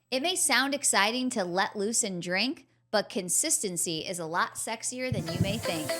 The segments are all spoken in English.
It may sound exciting to let loose and drink, but consistency is a lot sexier than you may think.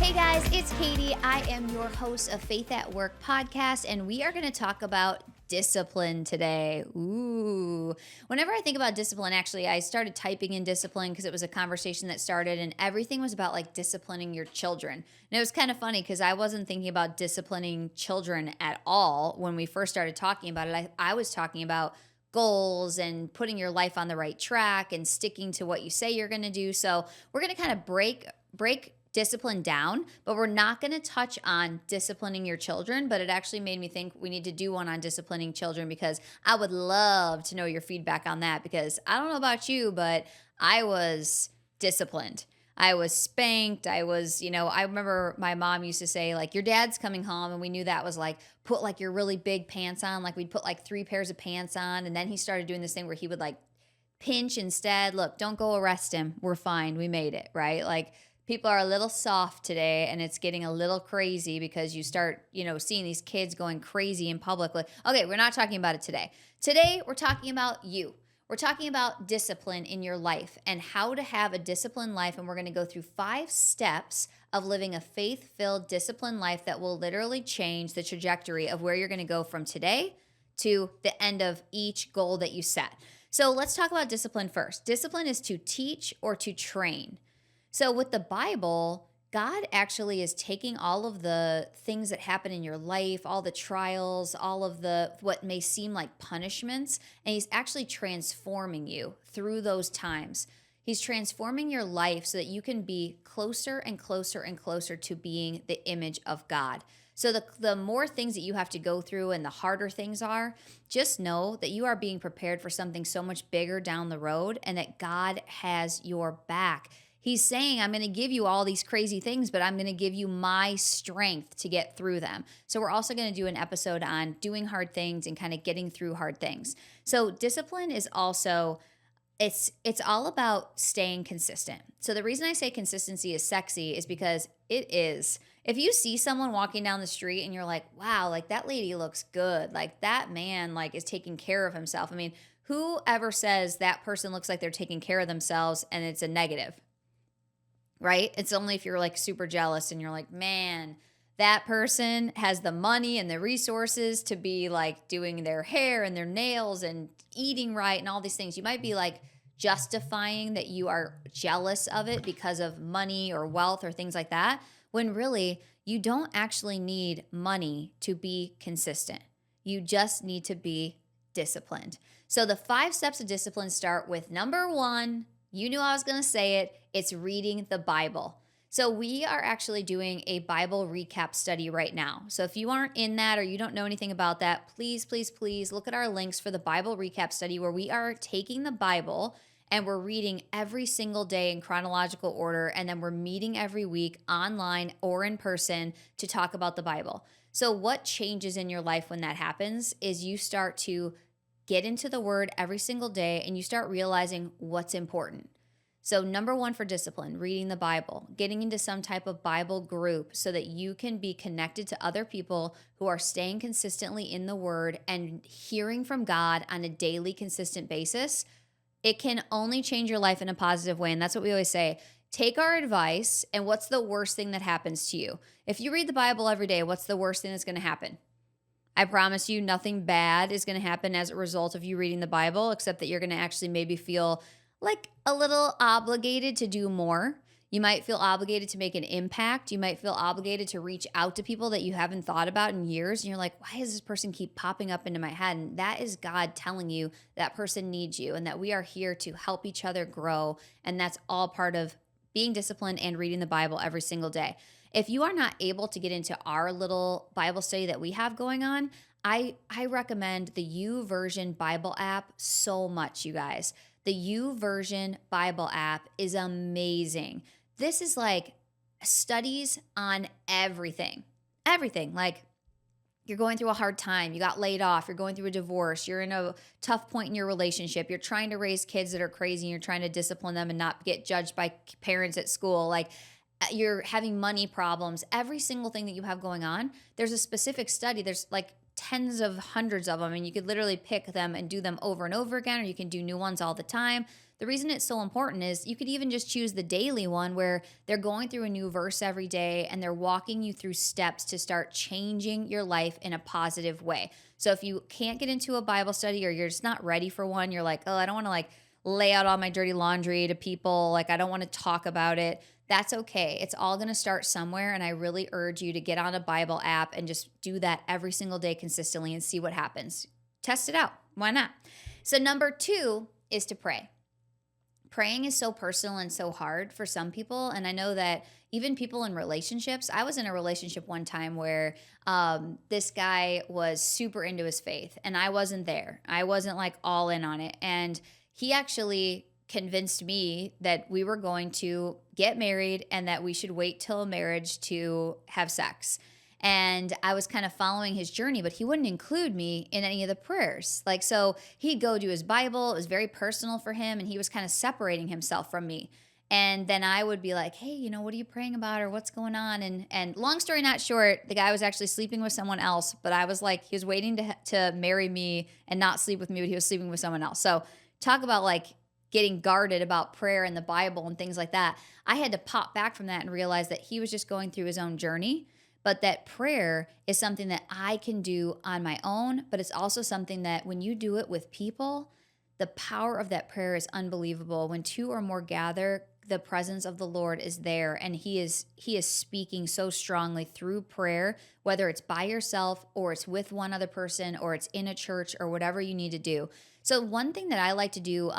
Hey guys, it's Katie. I am your host of Faith at Work podcast, and we are going to talk about discipline today. Ooh. Whenever I think about discipline, actually, I started typing in discipline because it was a conversation that started, and everything was about like disciplining your children. And it was kind of funny because I wasn't thinking about disciplining children at all when we first started talking about it. I was talking about goals and putting your life on the right track and sticking to what you say you're going to do. So we're going to kind of break discipline down, but we're not going to touch on disciplining your children. But it actually made me think we need to do one on disciplining children, because I would love to know your feedback on that, because I don't know about you, but I was disciplined. I was spanked. I was, I remember my mom used to say, like, your dad's coming home. And we knew that was like, put like your really big pants on. Like we'd put like 3 pairs of pants on. And then he started doing this thing where he would like pinch instead. Look, don't go arrest him. We're fine. We made it, right? Like, people are a little soft today, and it's getting a little crazy because you start, seeing these kids going crazy in public. Like, okay, we're not talking about it today. Today, we're talking about you. We're talking about discipline in your life and how to have a disciplined life. And we're going to go through 5 steps of living a faith-filled, disciplined life that will literally change the trajectory of where you're going to go from today to the end of each goal that you set. So let's talk about discipline first. Discipline is to teach or to train. So with the Bible, God actually is taking all of the things that happen in your life, all the trials, all of the what may seem like punishments, and he's actually transforming you through those times. He's transforming your life so that you can be closer and closer and closer to being the image of God. So the more things that you have to go through and the harder things are, just know that you are being prepared for something so much bigger down the road, and that God has your back. He's saying, I'm going to give you all these crazy things, but I'm going to give you my strength to get through them. So we're also going to do an episode on doing hard things and kind of getting through hard things. So discipline is also, it's all about staying consistent. So the reason I say consistency is sexy is because it is. If you see someone walking down the street and you're like, wow, like that lady looks good, like that man like is taking care of himself. I mean, whoever says that person looks like they're taking care of themselves and it's a negative? Right? It's only if you're like super jealous and you're like, man, that person has the money and the resources to be like doing their hair and their nails and eating right and all these things. You might be like justifying that you are jealous of it because of money or wealth or things like that, when really you don't actually need money to be consistent. You just need to be disciplined. So the 5 steps of discipline start with number 1. You knew I was going to say it. It's reading the Bible. So we are actually doing a Bible recap study right now. So if you aren't in that or you don't know anything about that, please, please, please look at our links for the Bible recap study, where we are taking the Bible and we're reading every single day in chronological order. And then we're meeting every week online or in person to talk about the Bible. So what changes in your life when that happens is you start to get into the word every single day and you start realizing what's important. So number 1 for discipline, reading the Bible, getting into some type of Bible group so that you can be connected to other people who are staying consistently in the word and hearing from God on a daily, consistent basis. It can only change your life in a positive way. And that's what we always say. Take our advice, and what's the worst thing that happens to you? If you read the Bible every day, what's the worst thing that's going to happen? I promise you nothing bad is going to happen as a result of you reading the Bible, except that you're going to actually maybe feel like a little obligated to do more. You might feel obligated to make an impact. You might feel obligated to reach out to people that you haven't thought about in years. And you're like, why does this person keep popping up into my head? And that is God telling you that person needs you and that we are here to help each other grow. And that's all part of being disciplined and reading the Bible every single day. If you are not able to get into our little Bible study that we have going on, I recommend the YouVersion Bible app so much, you guys. The YouVersion Bible app is amazing. This is like studies on everything. Everything. Like, you're going through a hard time, you got laid off, you're going through a divorce, you're in a tough point in your relationship, you're trying to raise kids that are crazy and you're trying to discipline them and not get judged by parents at school. Like, you're having money problems, every single thing that you have going on, there's a specific study. There's like tens of hundreds of them, and you could literally pick them and do them over and over again, or you can do new ones all the time. The reason it's so important is you could even just choose the daily one where they're going through a new verse every day and they're walking you through steps to start changing your life in a positive way. So if you can't get into a Bible study or you're just not ready for one, you're like, oh, I don't want to like lay out all my dirty laundry to people. Like, I don't want to talk about it. That's okay. It's all going to start somewhere. And I really urge you to get on a Bible app and just do that every single day consistently and see what happens. Test it out. Why not? So, number 2 is to pray. Praying is so personal and so hard for some people. And I know that even people in relationships, I was in a relationship one time where this guy was super into his faith and I wasn't there. I wasn't like all in on it. And he actually convinced me that we were going to get married and that we should wait till marriage to have sex. And I was kind of following his journey, but he wouldn't include me in any of the prayers. Like, so he'd go do his Bible. It was very personal for him. And he was kind of separating himself from me. And then I would be like, hey, what are you praying about or what's going on? And long story not short, the guy was actually sleeping with someone else. But I was like, he was waiting to marry me and not sleep with me, but he was sleeping with someone else. So talk about like getting guarded about prayer and the Bible and things like that. I had to pop back from that and realize that he was just going through his own journey, but that prayer is something that I can do on my own, but it's also something that when you do it with people, the power of that prayer is unbelievable. When 2 or more gather, the presence of the Lord is there, and he is speaking so strongly through prayer, whether it's by yourself or it's with one other person or it's in a church or whatever you need to do. So one thing that I like to do,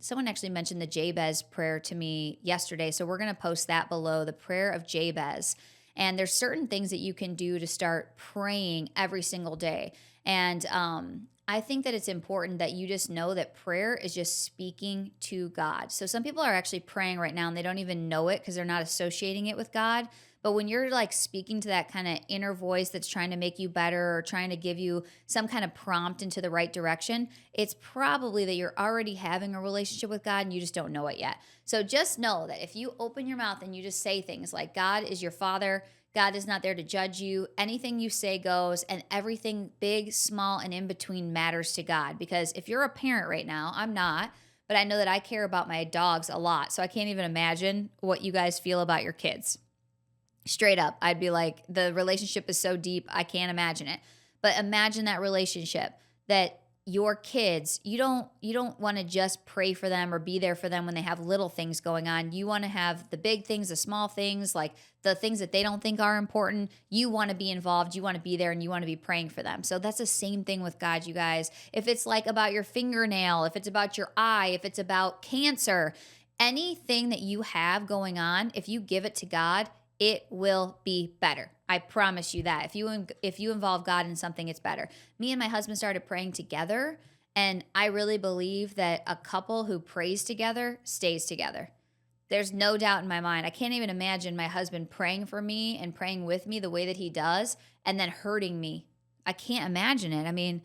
someone actually mentioned the Jabez prayer to me yesterday, so we're going to post that below, the prayer of Jabez. And there's certain things that you can do to start praying every single day. And I think that it's important that you just know that prayer is just speaking to God. So some people are actually praying right now and they don't even know it because they're not associating it with God. But when you're like speaking to that kind of inner voice that's trying to make you better or trying to give you some kind of prompt into the right direction, it's probably that you're already having a relationship with God and you just don't know it yet. So just know that if you open your mouth and you just say things like God is your Father, God is not there to judge you, anything you say goes, and everything big, small, and in between matters to God. Because if you're a parent right now, I'm not, but I know that I care about my dogs a lot. So I can't even imagine what you guys feel about your kids. Straight up, I'd be like, the relationship is so deep, I can't imagine it. But imagine that relationship that your kids, you don't want to just pray for them or be there for them when they have little things going on. You want to have the big things, the small things, like the things that they don't think are important. You want to be involved, you want to be there, and you want to be praying for them. So that's the same thing with God, you guys. If it's like about your fingernail, if it's about your eye, if it's about cancer, anything that you have going on, if you give it to God, it will be better. I promise you that. If you involve God in something, it's better. Me and my husband started praying together, and I really believe that a couple who prays together stays together. There's no doubt in my mind. I can't even imagine my husband praying for me and praying with me the way that he does and then hurting me. I can't imagine it. I mean,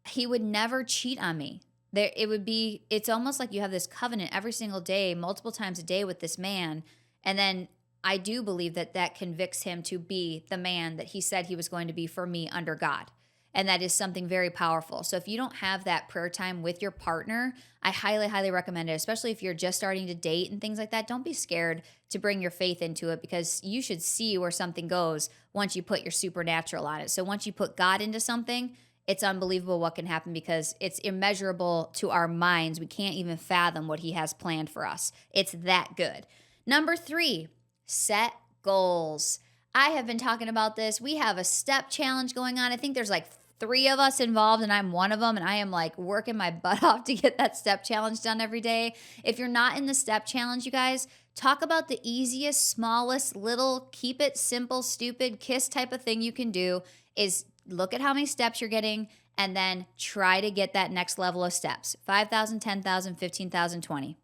he would never cheat on me. It's almost like you have this covenant every single day, multiple times a day with this man, and then I do believe that that convicts him to be the man that he said he was going to be for me under God. And that is something very powerful. So if you don't have that prayer time with your partner, I highly, highly recommend it, especially if you're just starting to date and things like that. Don't be scared to bring your faith into it, because you should see where something goes once you put your supernatural on it. So once you put God into something, it's unbelievable what can happen, because it's immeasurable to our minds. We can't even fathom what he has planned for us. It's that good. Number 3, set goals. I have been talking about this. We have a step challenge going on. I think there's like 3 of us involved, and I'm one of them, and I am like working my butt off to get that step challenge done every day. If you're not in the step challenge, you guys, talk about the easiest, smallest, little, keep it simple, stupid, kiss type of thing you can do is look at how many steps you're getting and then try to get that next level of steps. 5,000, 10,000, 15,000, 20.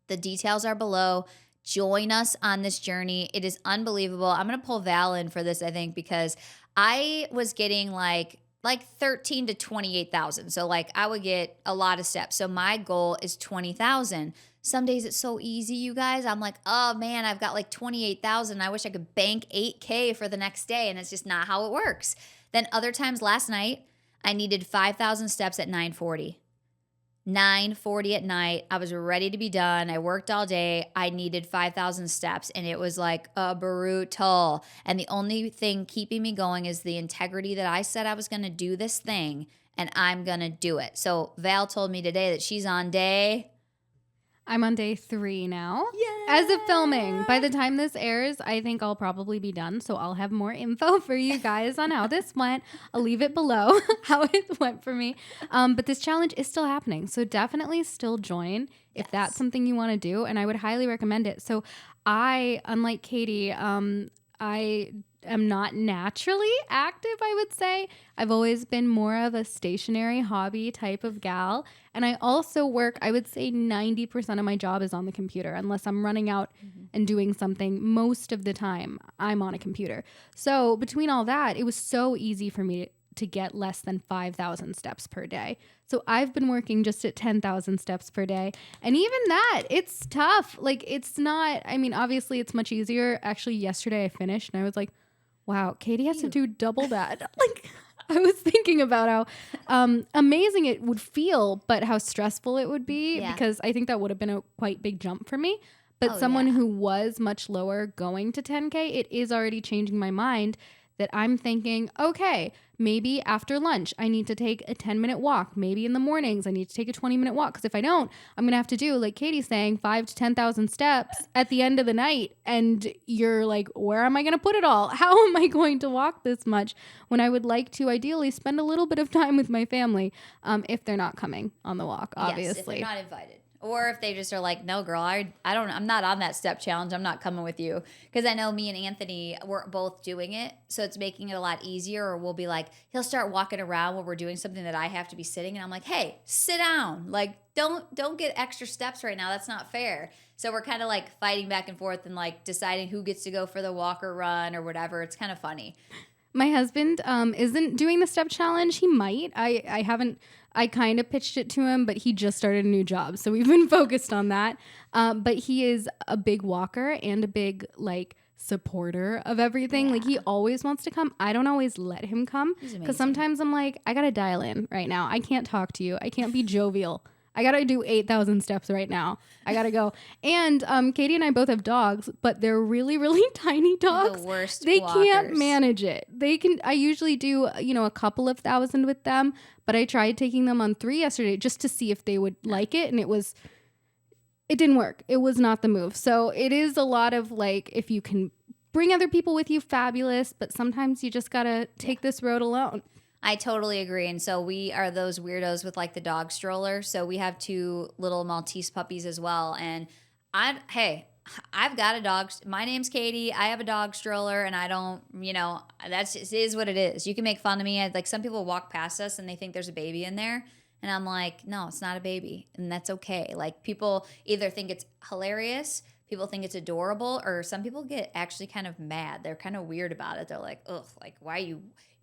The details are below. Join us on this journey. It is unbelievable. I'm going to pull Val in for this, I think, because I was getting like 13 to 28,000. So like I would get a lot of steps. So my goal is 20,000. Some days it's so easy, you guys. I'm like, oh man, I've got like 28,000. I wish I could bank 8K for the next day. And it's just not how it works. Then other times last night, I needed 5,000 steps at 9:40. 9:40 at night. I was ready to be done. I worked all day. I needed 5,000 steps and it was like a brutal. And the only thing keeping me going is the integrity that I said I was going to do this thing and I'm going to do it. So Val told me today that she's on day. I'm on day 3 now. Yeah. As of filming. By the time this airs, I think I'll probably be done. So I'll have more info for you guys on how this went. I'll leave it below how it went for me. But this challenge is still happening. So definitely still join if that's something you want to do. And I would highly recommend it. So I, unlike Katie, I am not naturally active, I would say. I've always been more of a stationary hobby type of gal. And I also work, I would say 90% of my job is on the computer, unless I'm running out and doing something. Most of the time, I'm on a computer. So between all that, it was so easy for me to get less than 5,000 steps per day. So I've been working just at 10,000 steps per day. And even that, it's tough. Like, it's not, I mean, obviously it's much easier. Actually, yesterday I finished and I was like, wow, Katie has to do double that. Like, I was thinking about how amazing it would feel, but how stressful it would be, because I think that would have been a quite big jump for me. But someone who was much lower going to 10K, it is already changing my mind that I'm thinking, okay, maybe after lunch, I need to take a 10-minute walk. Maybe in the mornings, I need to take a 20-minute walk. Because if I don't, I'm going to have to do, like Katie's saying, 5,000 to 10,000 steps at the end of the night. And you're like, where am I going to put it all? How am I going to walk this much when I would like to ideally spend a little bit of time with my family if they're not coming on the walk, obviously. Yes, if they're not invited. Or if they just are like, no, girl, I'm not on that step challenge. I'm not coming with you. Because I know me and Anthony, we're both doing it. So it's making it a lot easier. Or we'll be like, he'll start walking around while we're doing something that I have to be sitting. And I'm like, hey, sit down. Like, don't get extra steps right now. That's not fair. So we're kind of like fighting back and forth and like deciding who gets to go for the walk or run or whatever. It's kind of funny. My husband isn't doing the step challenge. He might. I kind of pitched it to him, but he just started a new job. So we've been focused on that. But he is a big walker and a big like supporter of everything. Like he always wants to come. I don't always let him come because sometimes I'm like, I got to dial in right now. I can't talk to you. I can't be jovial. I got to do 8,000 steps right now. I got to go. And Katie and I both have dogs, but they're really, really tiny dogs. The worst They walkers. can't manage it. I usually do, a couple of thousand with them, but I tried taking them on 3 yesterday just to see if they would like it. And it didn't work. It was not the move. So it is a lot of like, if you can bring other people with you, fabulous. But sometimes you just got to take this road alone. I totally agree. And so we are those weirdos with like the dog stroller. So we have 2 little Maltese puppies as well. And I've got a dog. My name's Katie. I have a dog stroller and I don't, that's just is what it is. You can make fun of me. Like some people walk past us and they think there's a baby in there. And I'm like, no, it's not a baby. And that's okay. Like people either think it's hilarious, people think it's adorable, or some people get actually kind of mad. They're kind of weird about it. They're like, ugh, like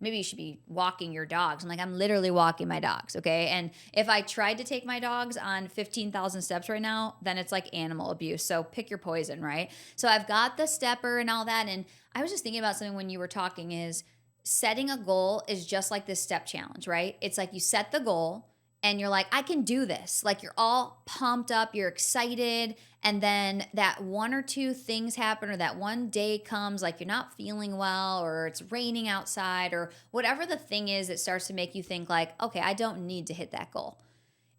maybe you should be walking your dogs. I'm like, I'm literally walking my dogs, okay? And if I tried to take my dogs on 15,000 steps right now, then it's like animal abuse. So pick your poison, right? So I've got the stepper and all that. And I was just thinking about something when you were talking is setting a goal is just like this step challenge, right? It's like you set the goal and you're like, I can do this. Like you're all pumped up, you're excited. And then that 1 or 2 things happen, or that one day comes, like you're not feeling well, or it's raining outside, or whatever the thing is that starts to make you think like, okay, I don't need to hit that goal.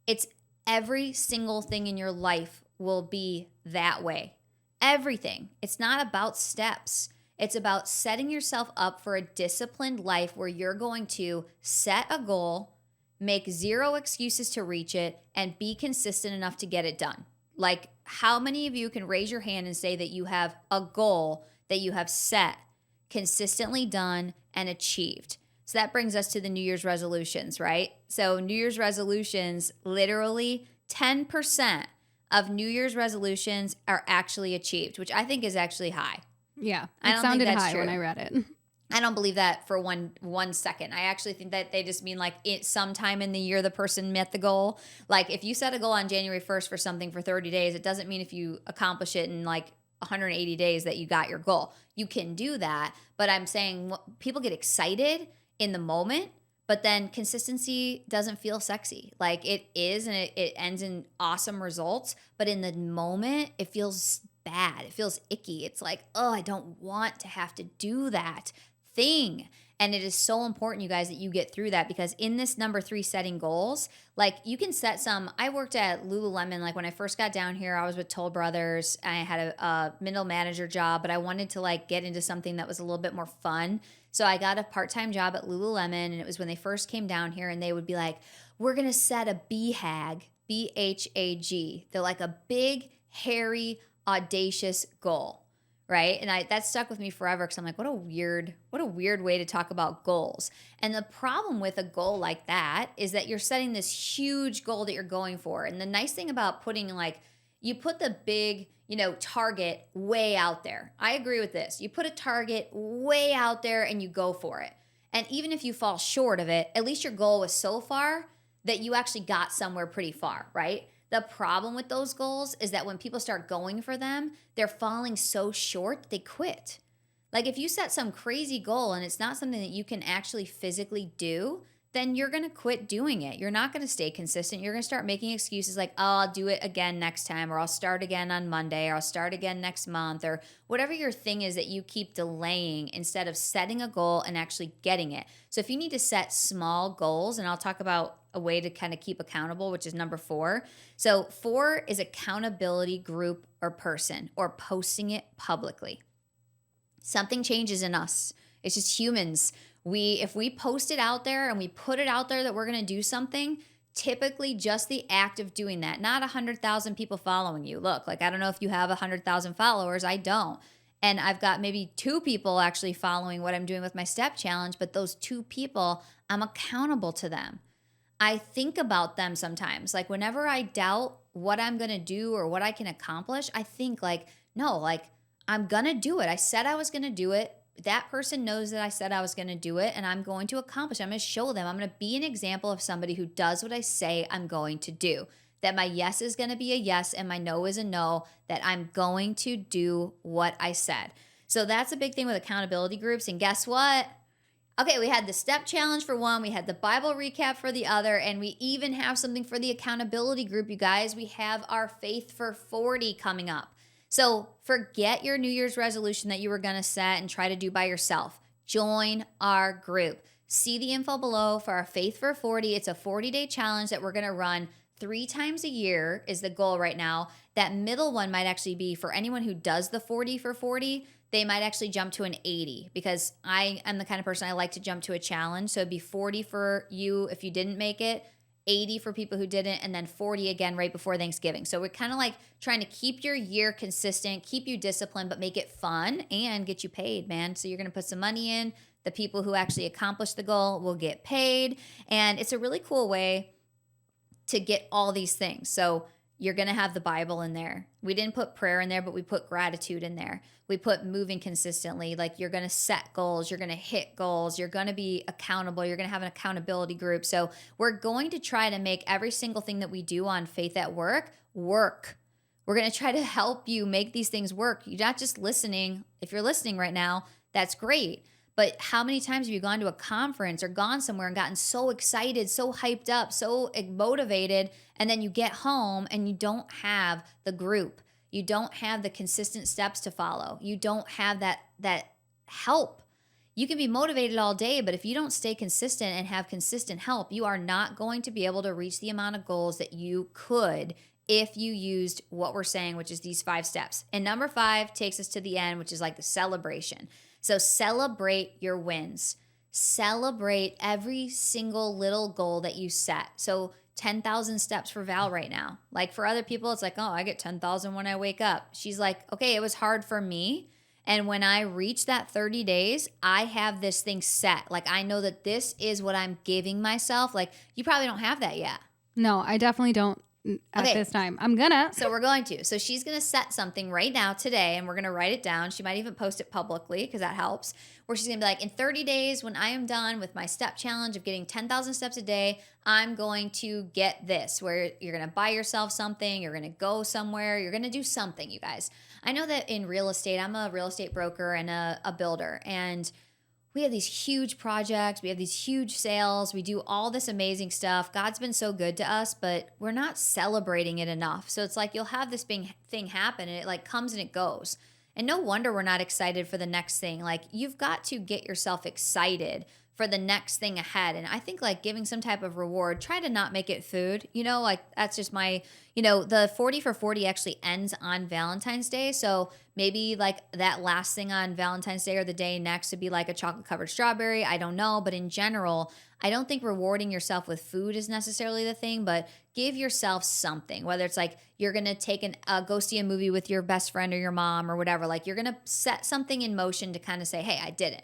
It's every single thing in your life will be that way. Everything. It's not about steps. It's about setting yourself up for a disciplined life where you're going to set a goal, make 0 excuses to reach it, and be consistent enough to get it done. Like, how many of you can raise your hand and say that you have a goal that you have set, consistently done, and achieved? So that brings us to the New Year's resolutions, right? So New Year's resolutions, literally 10% of New Year's resolutions are actually achieved, which I think is actually high. Yeah, I it don't sounded think that's high true. when I read it. I don't believe that for one second. I actually think that they just mean like it sometime in the year the person met the goal. Like if you set a goal on January 1st for something for 30 days, it doesn't mean if you accomplish it in like 180 days that you got your goal. You can do that, but I'm saying people get excited in the moment, but then consistency doesn't feel sexy. Like it is, and it ends in awesome results, but in the moment it feels bad. It feels icky. It's like, oh, I don't want to have to do that thing. And it is so important, you guys, that you get through that, because in this number 3, setting goals, like you can set some. I worked at Lululemon. Like when I first got down here, I was with Toll Brothers. I had a middle manager job, but I wanted to like get into something that was a little bit more fun. So I got a part-time job at Lululemon, and it was when they first came down here, and they would be like, we're going to set a BHAG, BHAG. They're like a big, hairy, audacious goal. Right. And that stuck with me forever, because I'm like, what a weird way to talk about goals. And the problem with a goal like that is that you're setting this huge goal that you're going for. And the nice thing about putting like, you put the big, target way out there. I agree with this. You put a target way out there and you go for it. And even if you fall short of it, at least your goal was so far that you actually got somewhere pretty far, right? The problem with those goals is that when people start going for them, they're falling so short, they quit. Like if you set some crazy goal and it's not something that you can actually physically do, then you're going to quit doing it. You're not going to stay consistent. You're going to start making excuses like, oh, I'll do it again next time, or I'll start again on Monday, or I'll start again next month, or whatever your thing is that you keep delaying instead of setting a goal and actually getting it. So if you need to set small goals, and I'll talk about a way to kind of keep accountable, which is number 4. So 4 is accountability group or person, or posting it publicly. Something changes in us. It's just humans. If we post it out there and we put it out there that we're going to do something, typically just the act of doing that, not 100,000 people following you. Look, like I don't know if you have 100,000 followers. I don't. And I've got maybe 2 people actually following what I'm doing with my step challenge, but those 2 people, I'm accountable to them. I think about them sometimes. Like whenever I doubt what I'm going to do or what I can accomplish, I think like, no, like I'm going to do it. I said I was going to do it. That person knows that I said I was going to do it, and I'm going to accomplish it. I'm going to show them. I'm going to be an example of somebody who does what I say I'm going to do. That my yes is going to be a yes and my no is a no, that I'm going to do what I said. So that's a big thing with accountability groups. And guess what? Okay, we had the step challenge for one, we had the Bible recap for the other, and we even have something for the accountability group, you guys. We have our Faith for 40 coming up. So forget your New Year's resolution that you were going to set and try to do by yourself. Join our group. See the info below for our Faith for 40. It's a 40-day challenge that we're going to run 3 times a year is the goal right now. That middle one might actually be for anyone who does the 40 for 40. They might actually jump to an 80, because I am the kind of person I like to jump to a challenge. So it'd be 40 for you if you didn't make it, 80 for people who didn't, and then 40 again right before Thanksgiving. So we're kind of like trying to keep your year consistent, keep you disciplined, but make it fun and get you paid, man. So you're going to put some money in. The people who actually accomplish the goal will get paid. And it's a really cool way to get all these things. So you're going to have the Bible in there. We didn't put prayer in there, but we put gratitude in there. We put moving consistently. Like you're going to set goals. You're going to hit goals. You're going to be accountable. You're going to have an accountability group. So we're going to try to make every single thing that we do on Faith at Work work. We're going to try to help you make these things work. You're not just listening. If you're listening right now, that's great. But how many times have you gone to a conference or gone somewhere and gotten so excited, so hyped up, so motivated, and then you get home and you don't have the group. You don't have the consistent steps to follow. You don't have that help. You can be motivated all day, but if you don't stay consistent and have consistent help, you are not going to be able to reach the amount of goals that you could if you used what we're saying, which is these 5 steps. And number 5 takes us to the end, which is like the celebration. So celebrate your wins. Celebrate every single little goal that you set. So 10,000 steps for Val right now. Like for other people, it's like, oh, I get 10,000 when I wake up. She's like, okay, it was hard for me. And when I reach that 30 days, I have this thing set. Like I know that this is what I'm giving myself. Like you probably don't have that yet. No, I definitely don't at this time. I'm gonna. So we're going to. So she's going to set something right now today, and we're going to write it down. She might even post it publicly because that helps. Where she's going to be like, in 30 days, when I am done with my step challenge of getting 10,000 steps a day, I'm going to get this. Where you're going to buy yourself something, you're going to go somewhere, you're going to do something, you guys. I know that in real estate, I'm a real estate broker and a builder, and we have these huge projects. We have these huge sales. We do all this amazing stuff. God's been so good to us, but we're not celebrating it enough. So it's like you'll have this big thing happen and it like comes and it goes. And no wonder we're not excited for the next thing. Like you've got to get yourself excited for the next thing ahead. And I think like giving some type of reward, try to not make it food, like that's just my, the 40 for 40 actually ends on Valentine's Day. So maybe like that last thing on Valentine's Day or the day next would be like a chocolate covered strawberry. I don't know. But in general, I don't think rewarding yourself with food is necessarily the thing, but give yourself something, whether it's like you're going to take go see a movie with your best friend or your mom or whatever. Like you're going to set something in motion to kind of say, hey, I did it.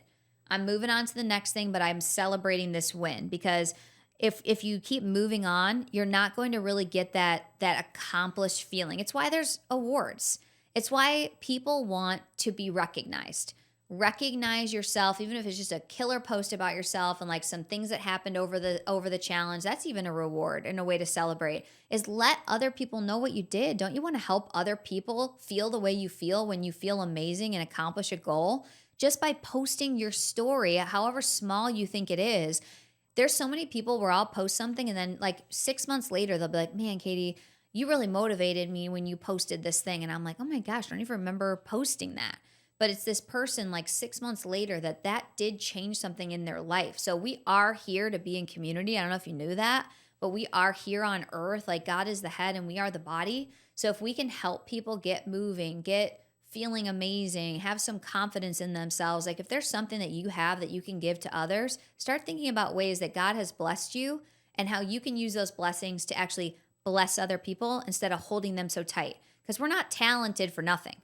I'm moving on to the next thing, but I'm celebrating this win, because if you keep moving on, you're not going to really get that accomplished feeling. It's why there's awards. It's why people want to be recognized. Recognize yourself, even if it's just a killer post about yourself and like some things that happened over the challenge. That's even a reward and a way to celebrate, is let other people know what you did. Don't you want to help other people feel the way you feel when you feel amazing and accomplish a goal? Just by posting your story, however small you think it is. There's so many people where I'll post something and then like 6 months later, they'll be like, man, Katie, you really motivated me when you posted this thing. And I'm like, oh my gosh, I don't even remember posting that. But it's this person like 6 months later that did change something in their life. So we are here to be in community. I don't know if you knew that, but we are here on earth. Like God is the head and we are the body. So if we can help people get moving, get feeling amazing, have some confidence in themselves. Like if there's something that you have that you can give to others, start thinking about ways that God has blessed you and how you can use those blessings to actually bless other people instead of holding them so tight. Because we're not talented for nothing.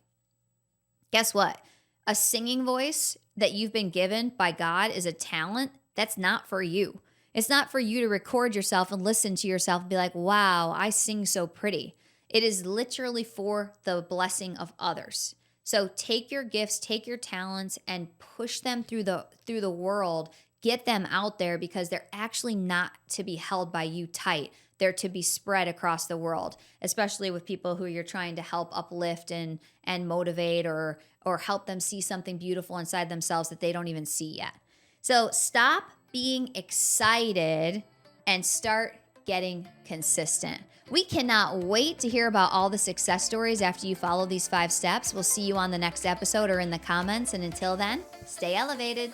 Guess what? A singing voice that you've been given by God is a talent that's not for you. It's not for you to record yourself and listen to yourself and be like, wow, I sing so pretty. It is literally for the blessing of others. So take your gifts, take your talents, and push them through the world. Get them out there, because they're actually not to be held by you tight. They're to be spread across the world, especially with people who you're trying to help uplift and motivate or help them see something beautiful inside themselves that they don't even see yet. So stop being excited and start getting consistent. We cannot wait to hear about all the success stories after you follow these 5 steps. We'll see you on the next episode or in the comments. And until then, stay elevated.